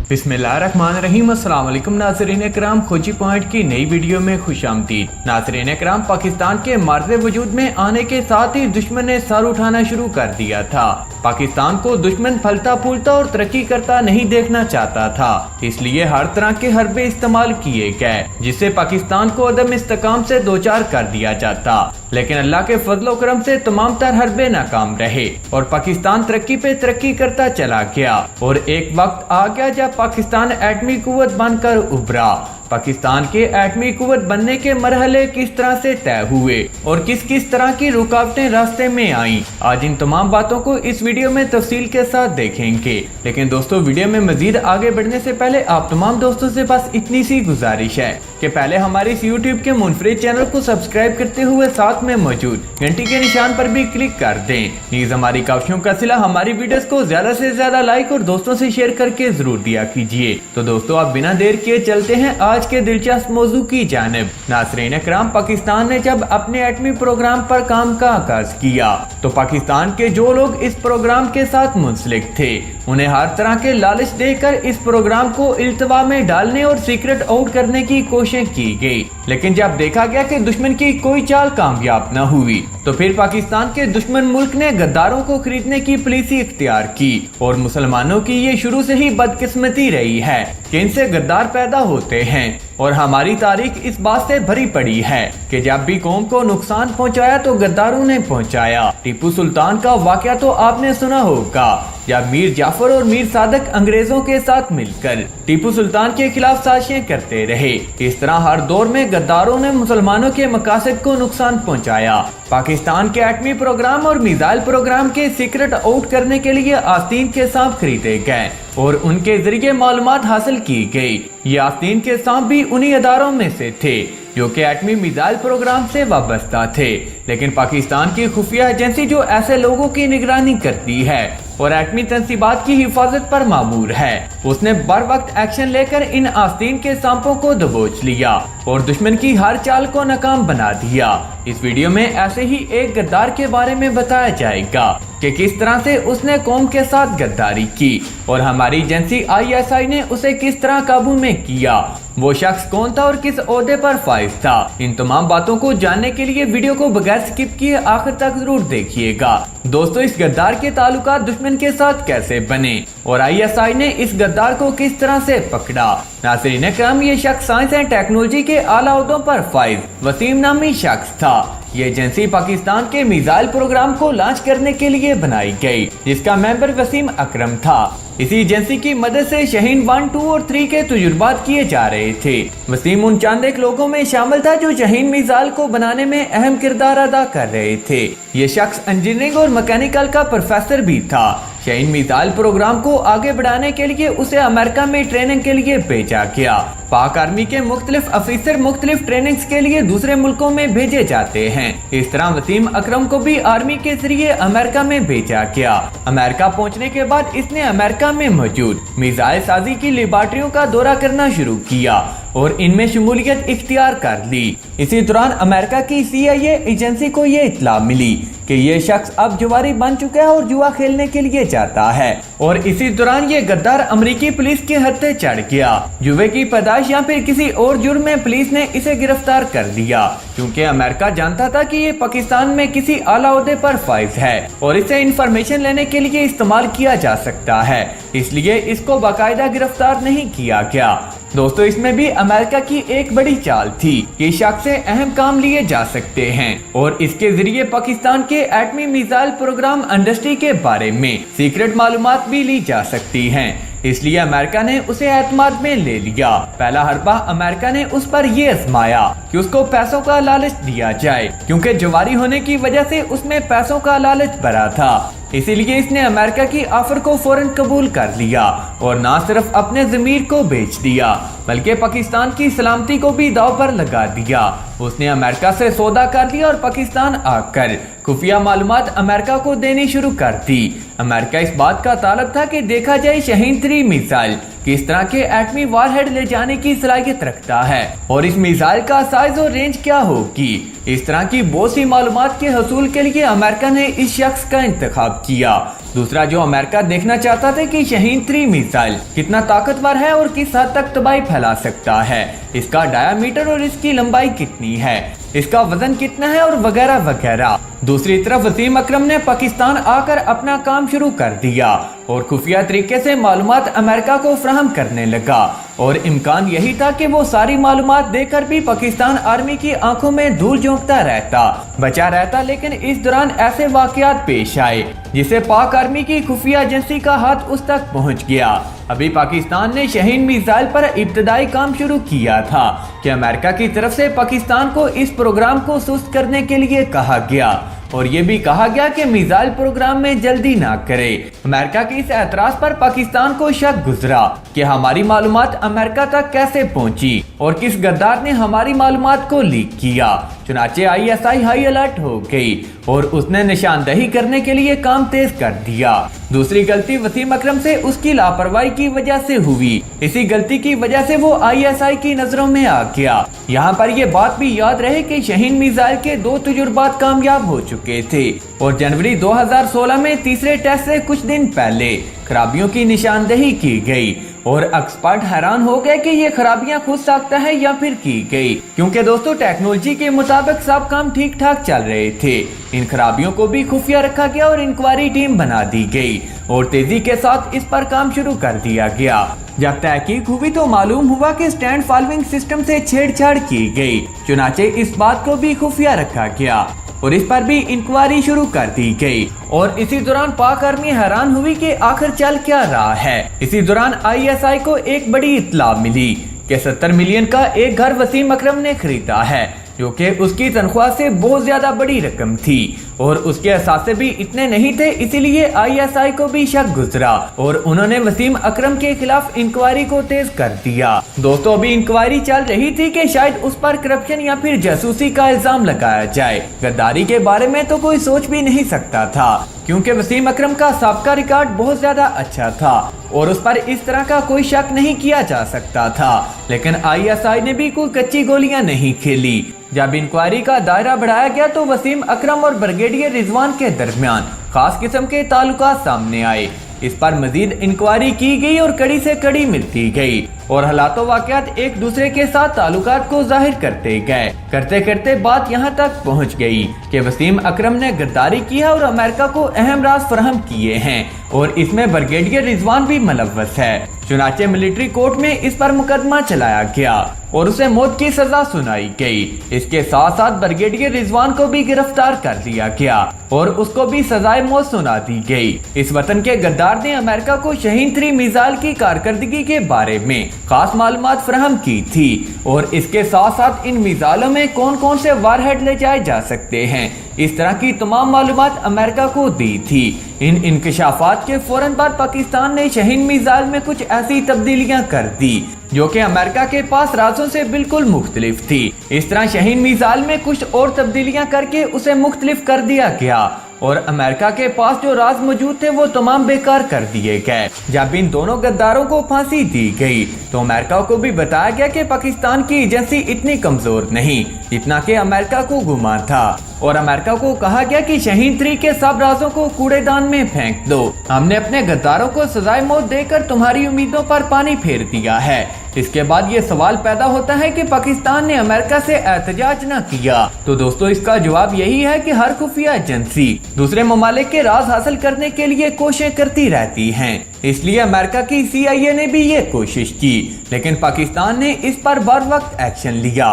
बिस्मिल्लाहिर्रहमानिर्रहीम। अस्सलाम वालेकुम नाज़रीन इकराम, खोजी पॉइंट की नई वीडियो में खुशामदीद। नाज़रीन इकराम, पाकिस्तान के मार्ज़े वजूद में आने के साथ ही दुश्मन ने सर उठाना शुरू कर दिया था। पाकिस्तान को दुश्मन फलता फूलता और तरक्की करता नहीं देखना चाहता था, इसलिए हर तरह के हरबे इस्तेमाल किए गए जिससे पाकिस्तान को अदम इस्तेकाम से दो चार कर दिया जाता। लेकिन अल्लाह के फजलो करम से तमाम तर हरबे नाकाम रहे और पाकिस्तान तरक्की पे तरक्की करता चला गया। और एक वक्त आ गया जब पाकिस्तान एटमी कुव्वत बनकर उभरा। पाकिस्तान के एटमी कुव्वत बनने के मरहले किस तरह से तय हुए और किस किस तरह की रुकावटें रास्ते में आईं, आज इन तमाम बातों को इस वीडियो में तफसील के साथ देखेंगे। लेकिन दोस्तों, वीडियो में मजीद आगे बढ़ने से पहले आप तमाम दोस्तों से बस इतनी सी गुजारिश है कि पहले हमारे इस यूट्यूब के मुनफरिद चैनल को सब्सक्राइब करते हुए साथ में मौजूद घंटी के निशान पर भी क्लिक कर दें। नीज हमारी काविशों का सिला हमारी वीडियोस को ज्यादा से ज्यादा लाइक और दोस्तों से शेयर करके जरूर दिया कीजिए। तो दोस्तों, आप बिना देर किए चलते हैं आज के दिलचस्प मौजू की जानिब। नाज़रीन इकराम, पाकिस्तान ने जब अपने एटमी प्रोग्राम पर काम का आगाज किया तो पाकिस्तान के जो लोग इस प्रोग्राम के साथ मुंसलिक थे उन्हें हर तरह के लालच देकर इस प्रोग्राम को इल्तवा में डालने और सीक्रेट आउट करने की कोशिश की गई। लेकिन जब देखा गया कि दुश्मन की कोई चाल कामयाब न हुई तो फिर पाकिस्तान के दुश्मन मुल्क ने गद्दारों को खरीदने की पॉलिसी इख्तियार की। और मुसलमानों की ये शुरू से ही बदकिस्मती रही है कि इनसे गद्दार पैदा होते हैं। और हमारी तारीख इस बात से भरी पड़ी है कि जब भी कौम को नुकसान पहुंचाया तो गद्दारों ने पहुंचाया। टीपू सुल्तान का वाकया तो आपने सुना होगा, जब मीर जाफर और मीर सादक अंग्रेजों के साथ मिलकर टीपू सुल्तान के खिलाफ साजिशें करते रहे। इस तरह हर दौर में गद्दारों ने मुसलमानों के मकासद को नुकसान पहुंचाया। पाकिस्तान के एटमी प्रोग्राम और मिसाइल प्रोग्राम के सीक्रेट आउट करने के लिए आस्तीन के सांप खरीदे गए और उनके जरिए मालूमात हासिल की गई। ये आस्तीन के सांप भी उन्हीं अदारों में से थे जो कि एटमी मिसाइल प्रोग्राम से वाबस्ता थे। लेकिन पाकिस्तान की खुफिया एजेंसी जो ऐसे लोगों की निगरानी करती है और एटमी तंसीबात की हिफाजत पर मामूर है, उसने बर वक्त एक्शन लेकर इन आस्तीन के सांपों को दबोच लिया और दुश्मन की हर चाल को नाकाम बना दिया। इस वीडियो में ऐसे ही एक गद्दार के बारे में बताया जाएगा कि किस तरह से उसने कौम के साथ गद्दारी की और हमारी एजेंसी ISI ने उसे किस तरह काबू में किया, वो शख्स कौन था और किस ओहदे पर फाइज था। इन तमाम बातों को जानने के लिए वीडियो को बगैर स्किप किए आखिर तक जरूर देखिएगा। दोस्तों, इस गद्दार के ताल्लुकात दुश्मन के साथ कैसे बने और ISI ने इस गद्दार को किस तरह से पकड़ा। नाज़रीन इकराम, ये शख्स साइंस एंड टेक्नोलॉजी के आला ओहदों पर फाइज वसीम नामी शख्स था। ये एजेंसी पाकिस्तान के मिसाइल प्रोग्राम को लॉन्च करने के लिए बनाई गई, जिसका मेंबर वसीम अकरम था। इसी एजेंसी की मदद से शाहीन 1, 2 और 3 के तजुर्बात किए जा रहे थे। वसीम उन चंद एक लोगों में शामिल था जो शाहीन मिसाइल को बनाने में अहम किरदार अदा कर रहे थे। ये शख्स इंजीनियरिंग और मैकेनिकल का प्रोफेसर भी था। शाहीन मिसाइल प्रोग्राम को आगे बढ़ाने के लिए उसे अमेरिका में ट्रेनिंग के लिए भेजा गया। पाक आर्मी के मुख्तलिफ अफसर मुख्तलिफ ट्रेनिंग्स के लिए दूसरे मुल्कों में भेजे जाते हैं। इस तरह वसीम अकरम को भी आर्मी के जरिए अमेरिका में भेजा गया। अमेरिका पहुंचने के बाद इसने अमेरिका में मौजूद मिसाइल साजी की लेबॉरेटरियों का दौरा करना शुरू किया और इनमें शमूलियत इख्तियार कर ली। इसी दौरान अमेरिका की CIA एजेंसी को ये इत्तला मिली कि ये शख्स अब जुआरी बन चुका है और जुआ खेलने के लिए जाता है। और इसी दौरान ये गद्दार अमेरिकी पुलिस के हत्थे चढ़ गया। जुए की पैदाइश या फिर किसी और जुर्म में पुलिस ने इसे गिरफ्तार कर लिया, क्योंकि अमेरिका जानता था कि ये पाकिस्तान में किसी आला ओहदे पर फाइज है और इसे इंफॉर्मेशन लेने के लिए इस्तेमाल किया जा सकता है, इसलिए इसको बाकायदा गिरफ्तार नहीं किया गया। दोस्तों, इसमें भी अमेरिका की एक बड़ी चाल थी कि शख्स से अहम काम लिए जा सकते हैं और इसके जरिए पाकिस्तान के एटमी मिसाइल प्रोग्राम इंडस्ट्री के बारे में सीक्रेट मालूमात भी ली जा सकती हैं। इसलिए अमेरिका ने उसे एतमाद में ले लिया। पहला हरबा अमेरिका ने उस पर ये आजमाया कि उसको पैसों का लालच दिया जाए, क्योंकि जवारी होने की वजह से उसमें पैसों का लालच भरा था। इसीलिए इसने अमेरिका की ऑफर को फौरन कबूल कर लिया और न सिर्फ अपने जमीर को बेच दिया बल्कि पाकिस्तान की सलामती को भी दाव पर लगा दिया। उसने अमेरिका से सौदा कर लिया और पाकिस्तान आकर खुफिया मालूमात अमेरिका को देनी शुरू कर दी। अमेरिका इस बात का तालब था कि देखा जाए शाहीन 3 मिसाइल किस तरह के एटमी वारहेड ले जाने की सलाहियत रखता है और इस मिसाइल का साइज और रेंज क्या होगी। इस तरह की बहुत सी मालूमात के हसूल के लिए अमेरिका ने इस शख्स का इंतखाब किया दूसरा जो अमेरिका देखना चाहता था कि शाहीन-3 मिसाइल कितना ताकतवर है और किस हद तक तबाही फैला सकता है, इसका डायामीटर और इसकी लंबाई कितनी है, इसका वजन कितना है और वगैरह वगैरह। दूसरी तरफ वसीम अकरम ने पाकिस्तान आकर अपना काम शुरू कर दिया और खुफिया तरीके से मालूमात अमेरिका को फराहम करने लगा और इम्कान यही था कि वो सारी मालूमात देकर भी पाकिस्तान आर्मी की आंखों में धूल झोंकता रहता, बचा रहता। लेकिन इस दौरान ऐसे वाकयात पेश आए जिसे पाक आर्मी की खुफिया एजेंसी का हाथ उस तक पहुंच गया। अभी पाकिस्तान ने शाहीन मिसाइल पर इब्तदाई काम शुरू किया था कि अमेरिका की तरफ से पाकिस्तान को इस प्रोग्राम को सुस्त करने के लिए कहा गया और ये भी कहा गया कि मिसाइल प्रोग्राम में जल्दी ना करे। अमेरिका के इस एतराज पर पाकिस्तान को शक गुजरा कि हमारी मालूमात अमेरिका तक कैसे पहुंची और किस गद्दार ने हमारी मालूमात को लीक किया। चुनाचे ISI हाई अलर्ट हो गई और उसने निशानदही करने के लिए काम तेज कर दिया। दूसरी गलती वसीम अकरम से उसकी लापरवाही की वजह से हुई। इसी गलती की वजह से वो ISI की नजरों में आ गया। यहाँ पर ये बात भी याद रहे कि शाहीन मिसाइल के 2 तजुर्बात कामयाब हो चुके थे और जनवरी 2016 में तीसरे टेस्ट से कुछ दिन पहले खराबियों की निशानदही की गई और एक्सपर्ट हैरान हो गए कि ये खराबियां खुद साख्ता है या फिर की गई, क्योंकि दोस्तों टेक्नोलॉजी के मुताबिक सब काम ठीक ठाक चल रहे थे। इन खराबियों को भी खुफिया रखा गया और इंक्वायरी टीम बना दी गई और तेजी के साथ इस पर काम शुरू कर दिया गया। जब तहकीक हुई तो मालूम हुआ कि स्टैंड फॉलोइंग सिस्टम से छेड़छाड़ की गई। चुनाचे इस बात को भी खुफिया रखा गया और इस पर भी इंक्वायरी शुरू कर दी गई और इसी दौरान पाक आर्मी हैरान हुई कि आखिर चल क्या रहा है। इसी दौरान ISI को एक बड़ी इत्तला मिली कि 70 मिलियन का एक घर वसीम अकरम ने खरीदा है, जो कि उसकी तनख्वाह से बहुत ज्यादा बड़ी रकम थी और उसके असासे भी इतने नहीं थे। इसीलिए ISI को भी शक गुजरा और उन्होंने वसीम अकरम के खिलाफ इंक्वायरी को तेज कर दिया। दोस्तों अभी इंक्वायरी चल रही थी कि शायद उस पर करप्शन या फिर जासूसी का इल्जाम लगाया जाए। गद्दारी के बारे में तो कोई सोच भी नहीं सकता था, क्योंकि वसीम अकरम का साबका रिकॉर्ड बहुत ज्यादा अच्छा था और उस पर इस तरह का कोई शक नहीं किया जा सकता था। लेकिन ISI ने भी कोई कच्ची गोलियां नहीं खेली। जब इंक्वायरी का दायरा बढ़ाया गया तो वसीम अकरम और ब्रिगेडियर रिजवान के दरमियान खास किस्म के ताल्लुकात सामने आए। इस पर मजीद इंक्वायरी की गई और कड़ी से कड़ी मिलती गई और हालातों वाकयात एक दूसरे के साथ ताल्लुकात को जाहिर करते गए। करते करते बात यहाँ तक पहुँच गई कि वसीम अकरम ने गद्दारी की है और अमेरिका को अहम राज फराहम किए हैं और इसमें ब्रिगेडियर रिजवान भी मुलव्वस है। चुनाचे मिलिट्री कोर्ट में इस पर मुकदमा चलाया गया और उसे मौत की सजा सुनाई गई। इसके साथ साथ ब्रिगेडियर रिजवान को भी गिरफ्तार कर लिया गया और उसको भी सजाए मौत सुना दी गई। इस वतन के गद्दार ने अमेरिका को शाहीन-3 मिसाइल की कारकर्दगी के बारे में खास मालूमात फराहम की थी और इसके साथ साथ इन मिसाइलों में कौन कौन से वारहेड ले जाए जा सकते हैं, इस तरह की तमाम मालूमात अमेरिका को दी थी। इन इंकशाफात के फौरन बाद पाकिस्तान ने शाहीन मिसाइल में कुछ ऐसी तब्दीलियां कर दी जो कि अमेरिका के पास राजों से बिल्कुल मुख्तलिफ थी। इस तरह शाहीन मिसाइल में कुछ और तब्दीलियां करके उसे मुख्तलिफ कर दिया गया और अमेरिका के पास जो राज मौजूद थे वो तमाम बेकार कर दिए गए। जब इन दोनों गद्दारों को फांसी दी गई तो अमेरिका को भी बताया गया कि पाकिस्तान की एजेंसी इतनी कमजोर नहीं जितना कि अमेरिका को गुमान था और अमेरिका को कहा गया कि शाहीन-3 के सब राजों को कूड़ेदान में फेंक दो। हमने अपने गद्दारों को सजाए मौत देकर तुम्हारी उम्मीदों पर पानी फेर दिया है। इसके बाद ये सवाल पैदा होता है कि पाकिस्तान ने अमेरिका से एहतजाज न किया। तो दोस्तों इसका जवाब यही है कि हर खुफिया एजेंसी दूसरे ममालिक के राज हासिल करने के लिए कोशिशें करती रहती हैं। इसलिए अमेरिका की CIA ने भी ये कोशिश की, लेकिन पाकिस्तान ने इस पर बर वक्त एक्शन लिया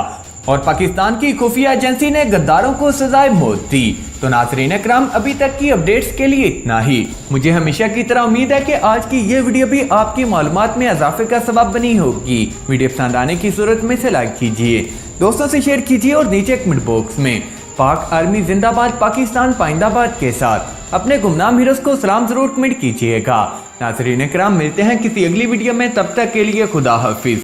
और पाकिस्तान की खुफिया एजेंसी ने गद्दारों को सजाए मौत दी। तो नाज़रीन इकराम अभी तक की अपडेट्स के लिए इतना ही। मुझे हमेशा की तरह उम्मीद है कि आज की ये वीडियो भी आपकी मालूमात में इजाफे का सबब बनी होगी। वीडियो पसंद आने की सूरत में इसे लाइक कीजिए, दोस्तों से शेयर कीजिए और नीचे कमेंट बॉक्स में पाक आर्मी जिंदाबाद पाकिस्तान पाइंदाबाद के साथ अपने गुमनाम हीरोज को सलाम जरूर कमेंट कीजिएगा। नाज़रीन इकराम मिलते हैं किसी अगली वीडियो में, तब तक के लिए खुदा हाफिज।